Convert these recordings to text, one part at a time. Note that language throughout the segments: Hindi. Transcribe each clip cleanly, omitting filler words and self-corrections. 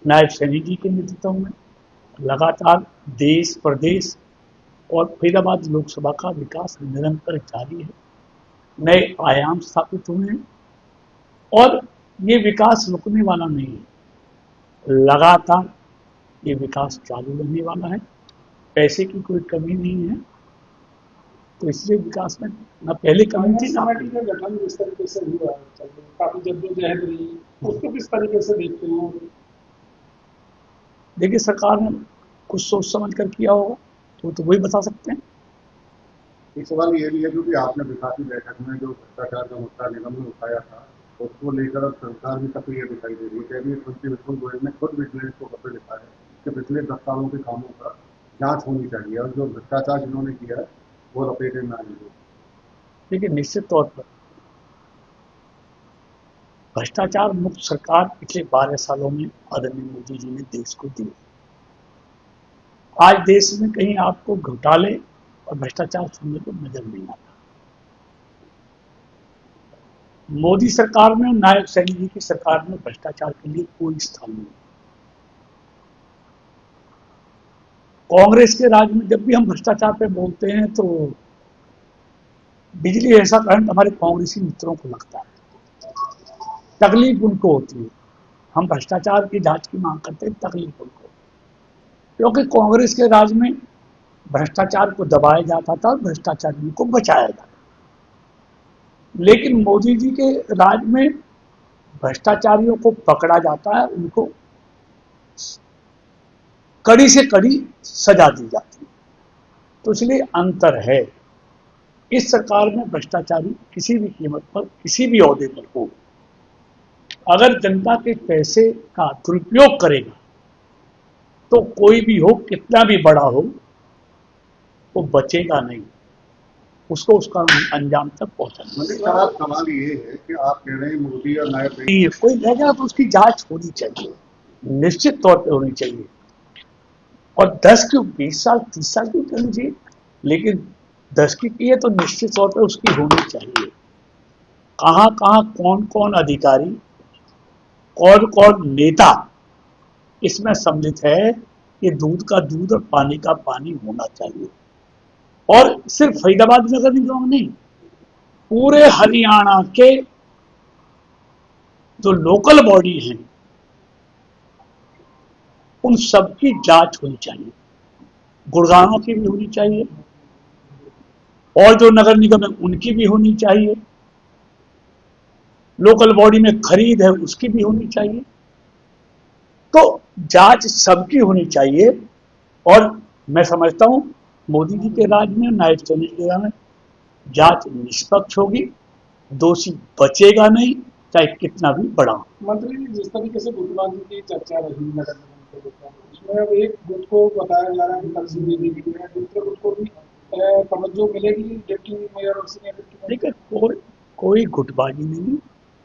नायब सैनी जी के नेतृत्व में लगातार देश प्रदेश और फरीदाबाद लोकसभा का विकास निरंतर जारी है। नए आयाम स्थापित हुए हैं और ये विकास रुकने वाला नहीं है, लगातार ये विकास चालू रहने वाला है। पैसे की कोई कमी नहीं है, तो इसलिए विकास में न पहले कमी थी ना। कमेटी का गठन जिस तरीके से हुआ काफी जद्दोजहद रही, उसको किस तरीके से देखते हो? देखिए, सरकार ने कुछ सोच समझ कर किया होगा तो वही बता सकते हैं। एक सवाल ये भी है क्योंकि आपने विकासी बैठक में जो भ्रष्टाचार का मुद्दा निगम में उठाया था, उसको लेकर अब सरकार भी सक्रिय दिखाई दे रही है। कैबिनेट मंत्री विपुल गोयल ने खुद विजिलेंस को पत्र लिखा है कि पिछले 10 सालों के कामों का जांच होनी चाहिए और जो भ्रष्टाचार जिन्होंने किया है वो लपेटे में आने दो। देखिए, निश्चित तौर पर भ्रष्टाचार मुक्त सरकार पिछले 12 सालों में आदरणीय मोदी जी ने देश को दी। आज देश में कहीं आपको घोटाले और भ्रष्टाचार सुनने को नजर नहीं आता। मोदी सरकार में और नायब सैनी जी की सरकार में भ्रष्टाचार के लिए कोई स्थान नहीं। कांग्रेस के राज में जब भी हम भ्रष्टाचार पे बोलते हैं तो बिजली ऐसा करंट हमारे कांग्रेसी मित्रों को लगता है, तकलीफ उनको होती है। हम भ्रष्टाचार की जांच की मांग करते हैं, तकलीफ उनको, क्योंकि कांग्रेस के राज में भ्रष्टाचार को दबाया जाता था और भ्रष्टाचारियों को बचाया जाता था। लेकिन मोदी जी के राज में भ्रष्टाचारियों को पकड़ा जाता है, उनको कड़ी से कड़ी सजा दी जाती है। तो इसलिए अंतर है। इस सरकार में भ्रष्टाचारी किसी भी कीमत पर किसी भी ओहदे पर हो, अगर जनता के पैसे का दुरुपयोग करेगा तो कोई भी हो, कितना भी बड़ा हो, वो बचेगा नहीं, उसको उसका अंजाम तक पहुंचाना। सवाल ये है कि आप कह रहे हैं मोदी और नायब कोई रह गया तो उसकी जांच होनी चाहिए, निश्चित तौर पे होनी चाहिए। और 10 क्यों, 20 साल 30 साल क्यों करनी चाहिए, लेकिन 10 की है तो निश्चित तौर पे उसकी होनी चाहिए। कहाँ कहाँ कौन कौन अधिकारी, कौन कौन नेता इसमें सम्मिलित है, ये दूध का दूध और पानी का पानी होना चाहिए। और सिर्फ फरीदाबाद नगर निगम नहीं, पूरे हरियाणा के जो लोकल बॉडी हैं उन सब की जांच होनी चाहिए। गुड़गांव की भी होनी चाहिए और जो नगर निगम है उनकी भी होनी चाहिए। लोकल बॉडी में खरीद है उसकी भी होनी चाहिए। तो जांच सबकी होनी चाहिए। और मैं समझता हूं मोदी जी के राज में, नायब सैनी के राज में जांच निष्पक्ष होगी, दोषी बचेगा नहीं, चाहे कितना भी बड़ा हो। मंत्री जी, जिस तरीके से गुटबाजी की चर्चा रही नगर निगम के लेकर, उसमें अब एक गुट को बताया जा रहा है कि तरजीह दे दी गई है, दूसरे गुट को भी तवज्जो मिलेगी डिप्टी मेयर और सीनियर डिप्टी मेयर। देखिए, कोई गुटबाजी नहीं,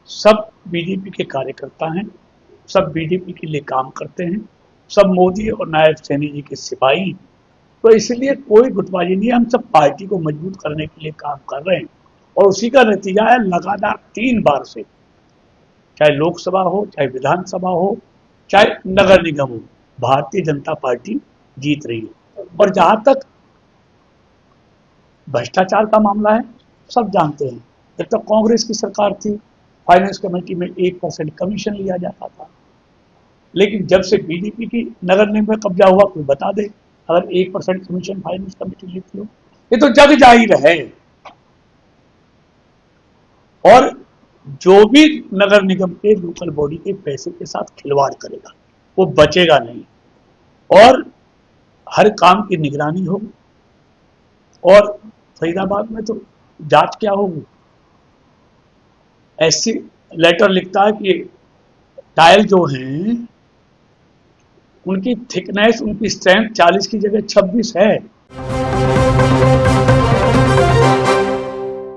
सब बीजेपी के कार्यकर्ता हैं, सब बीजेपी के लिए काम करते हैं, सब मोदी और नायब सैनी जी के सिपाही। तो इसलिए कोई गुटबाजी नहीं है, हम सब पार्टी को मजबूत करने के लिए काम कर रहे हैं और उसी का नतीजा है लगातार 3 बार से, चाहे लोकसभा हो, चाहे विधानसभा हो, चाहे नगर निगम हो, भारतीय जनता पार्टी जीत रही है। और जहां तक भ्रष्टाचार का मामला है, सब जानते हैं, जब तक कांग्रेस की सरकार थी फाइनेंस कमेटी में 1% कमीशन लिया जाता था। लेकिन जब से बीजेपी की नगर निगम में कब्जा हुआ, कोई बता दे अगर 1% कमीशन फाइनेंस कमेटी लेती हो। ये तो जग जाहिर है। और जो भी नगर निगम के लोकल बॉडी के पैसे के साथ खिलवाड़ करेगा वो बचेगा नहीं, और हर काम की निगरानी होगी। और फरीदाबाद में तो जांच क्या होगी, ऐसी लेटर लिखता है कि टाइल जो हैं उनकी थिकनेस, उनकी स्ट्रेंथ 40 की जगह 26 है।